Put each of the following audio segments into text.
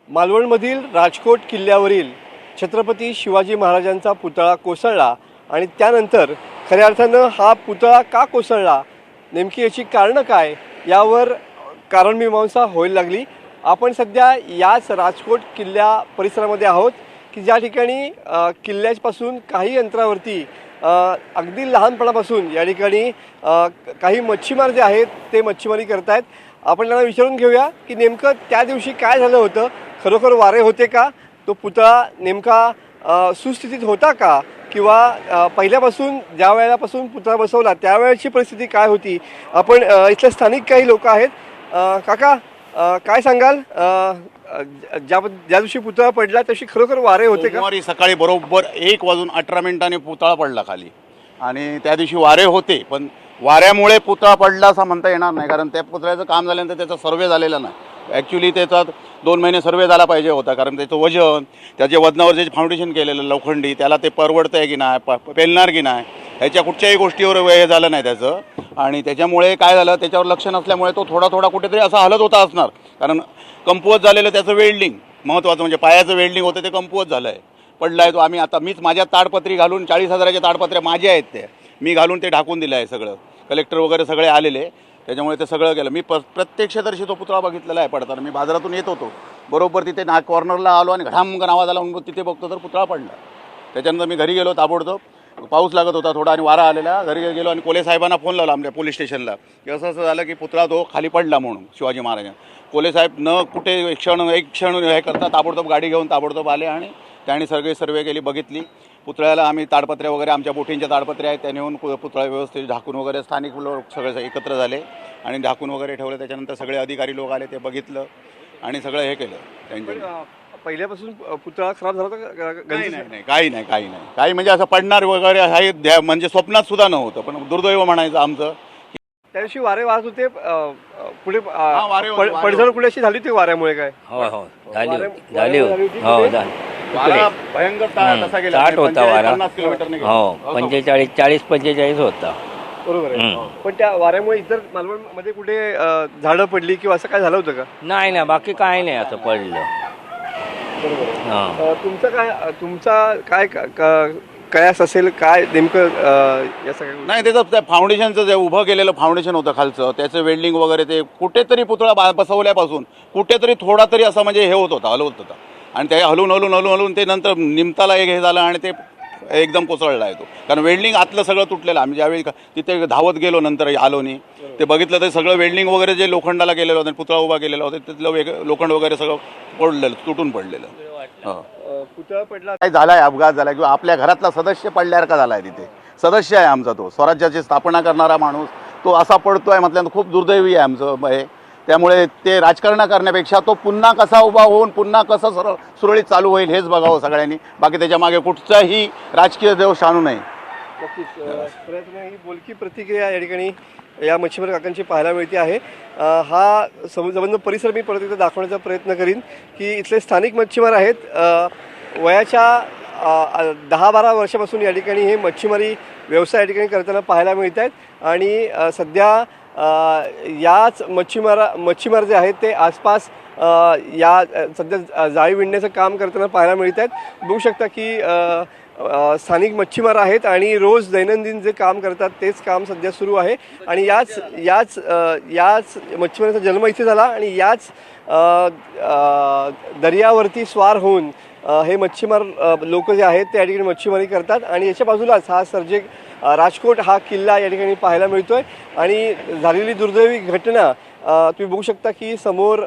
मालवणमधील राजकोट किल्ल्यावरील छत्रपती शिवाजी महाराजांचा पुतळा कोसळला आणि त्यानंतर खऱ्या अर्थानं हा पुतळा का कोसळला, नेमकी याची कारणं काय, यावर कारणमीमांसा व्हायला लागली। आपण सध्या याच राजकोट किल्ल्या परिसरामध्ये आहोत की ज्या ठिकाणी किल्ल्यापासून काही अंतरावरती अगदी लहानपणापासून या ठिकाणी काही मच्छीमार जे आहेत ते मच्छीमारी करतायत। आपण त्यांना विचारून घेऊया की नेमकं त्या दिवशी काय झालं होतं, खरोखर वारे होते का, तो पुतळा नेमका सुस्थितीत होता का, किंवा पहिल्यापासून ज्या वेळेलापासून पुतळा बसवला त्यावेळेची परिस्थिती काय होती। आपण इथले स्थानिक काही लोक आहेत। काका, काय सांगाल, ज्या दिवशी पुतळा पडला तशी खरोखर वारे होते का? सकाळी बरोबर 1:18 पुतळा पडला खाली आणि त्या दिवशी वारे होते, पण वाऱ्यामुळे पुतळा पडला असं म्हणता येणार नाही, कारण त्या पुतळ्याचं काम झाल्यानंतर त्याचा सर्वे झालेला नाही। ॲक्च्युली त्याचा 2 महिने सर्वे झाला पाहिजे होता, कारण त्याचं वजन, त्याच्या वजनावर जे फाउंडेशन केलेलं लोखंडी, त्याला ते परवडतं आहे की नाही, पेलणार की नाही, ह्याच्या कुठच्याही गोष्टीवर हे झालं नाही त्याचं। आणि त्याच्यामुळे काय झालं, त्याच्यावर लक्ष नसल्यामुळे तो थोडा कुठेतरी असा हलत होता असणार, कारण कमकुवत झालेलं त्याचं वेल्डिंग महत्त्वाचं म्हणजे पायाचं वेल्डिंग होतं ते कमकुवत झालं आहे, पडलं आहे तो। मीच माझ्या ताडपत्री घालून 40,000च्या ताडपत्र्या माझ्या आहेत, ते मी घालून ते ढाकून दिलं आहे सगळं। कलेक्टर वगैरे सगळे आलेले, त्याच्यामुळे ते सगळं केलं। मी प्रत्यक्षदर्शी तो पुतळा बघितलेला आहे पडताना। मी बाजारातून येत होतो, बरोबर तिथे कॉर्नरला आलो आणि घडामघन आवाज आला म्हणून तिथे बघतो तर पुतळा पडला। त्याच्यानंतर मी घरी गेलो, ताबडतोब पाऊस लागत होता थोडा आणि वारा आलेला, घरी गेलो आणि कोले साहेबांना फोन लावला आमच्या पोलीस स्टेशनला की असं झालं की पुतळा तो खाली पडला म्हणून शिवाजी महाराजांना। कोले साहेब न कुठे एक क्षण हे करता ताबडतोब गाडी घेऊन ताबडतोब आले आणि त्यांनी सगळे सर्वे केली, बघितली। पुतळ्याला आम्ही ताडपत्र्या वगैरे, आमच्या बोटींच्या ताडपत्र्या आहेत, त्या नेऊन पुतळा व्यवस्थित झाकून वगैरे स्थानिक लोक सगळे एकत्र झाले आणि झाकून वगैरे ठेवले। त्याच्यानंतर सगळे अधिकारी लोक आले, ते बघितलं आणि सगळं हे केलं त्यांच्या। पहिल्यापासून पुतळा खराब झाला होता? काही नाही काही म्हणजे असं पडणार वगैरे हे म्हणजे स्वप्नात सुद्धा नव्हतं, पण दुर्दैव म्हणायचं आमचं। त्या दिवशी वारे वाहत होते, पुढे पडझड कुठे अशी झाली होती वाऱ्यामुळे? काय हो झाली वारा भयंकर तसा गेला, 60 होता वारा। 50 किलोमीटरने गेला। हो 40-45 होता, बरोबर आहे। पण त्या वाऱ्यामुळे इतर मालवणमध्ये कुठे झाडं पडली किंवा असं काय झालं होतं का? नाही बाकी काय नाही असं पडलं। तुमचा काय कयास असेल, काय नेमकं या सगळ्या? नाही, त्याचं त्या फाउंडेशनचं जे उभं केलेलं फाउंडेशन होतं खालचं, त्याचं वेल्डिंग वगैरे, ते कुठेतरी पुतळा बसवल्यापासून कुठेतरी थोडा तरी असं म्हणजे हे होत होता, हलवत होता आणि ते हलवून ते नंतर निमताला एक हे झालं आणि ते एकदम कोसळला आहे तो, कारण वेल्डिंग आतलं सगळं तुटलेलं। आम्ही ज्यावेळी तिथे धावत गेलो नंतर आलोनी ते बघितलं तर सगळं वेल्डिंग वगैरे जे लोखंडाला गेलेलं होतं, पुतळा उभा केलेला होता, तिथलं लोखंड वगैरे सगळं पडलेलं, तुटून पडलेलं। पुतळा पडला, काय झालाय, अपघात झाला किंवा आपल्या घरातला सदस्य पडल्यासारखा झालाय। तिथे सदस्य आहे आमचा, तो स्वराज्याची स्थापना करणारा माणूस, तो असा पडतोय म्हटल्यानंतर खूप दुर्दैवी आहे आमचं हे। त्यामुळे ते राजकारण करण्यापेक्षा तो पुन्हा कसा उभा होऊन पुन्हा कसं सुरळीत चालू होईल हेच बघावं सगळ्यांनी, बाकी त्याच्या मागे कुठचाही राजकीय दोष आणू नये। नक्कीच ही बोलकी प्रतिक्रिया या ठिकाणी या मच्छीमार काकांची पाहायला मिळते आहे। हा संबंध परिसर मी परत एकदा दाखवण्याचा प्रयत्न करीन की इथले स्थानिक मच्छीमार आहेत, वयाच्या 10-12 वर्षापासून या ठिकाणी हे मच्छीमारी व्यवसाय या ठिकाणी करताना पाहायला मिळत आहेत आणि सध्या याच मच्छीमार जे आहेत ते आसपास या सध्या जाळी विणण्याचं काम करताना पाहायला मिळत आहेत। बघू शकता की स्थानिक मच्छीमार आहेत आणि रोज दैनंदिन जे काम करतात तेच काम सध्या सुरू आहे आणि याच मच्छीमाराचा जन्म इथे झाला आणि याच दर्यावरती स्वार होऊन हे मच्छीमार लोक जे आहेत ते या ठिकाणी मच्छीमारी करतात आणि याच्या बाजूलाच हा राजकोट हा किल्ला या ठिकाणी पाहायला मिळतोय आणि झालेली दुर्दैवी घटना तुम्ही बघू शकता की समोर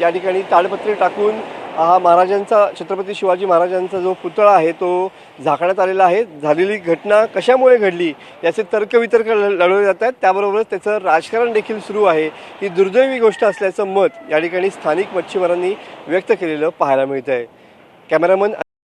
या ठिकाणी ताडपत्री टाकून हा महाराजांचा, छत्रपती शिवाजी महाराजांचा जो पुतळा आहे तो झाकण्यात आलेला आहे। झालेली घटना कशामुळे घडली याचे तर्कवितर्क लढवले जात आहेत, त्याबरोबरच त्याचं राजकारण देखील सुरू आहे। ही दुर्दैवी गोष्ट असल्याचं मत या ठिकाणी स्थानिक मच्छीमारांनी व्यक्त केलेलं पाहायला मिळत आहे। कॅमेरामन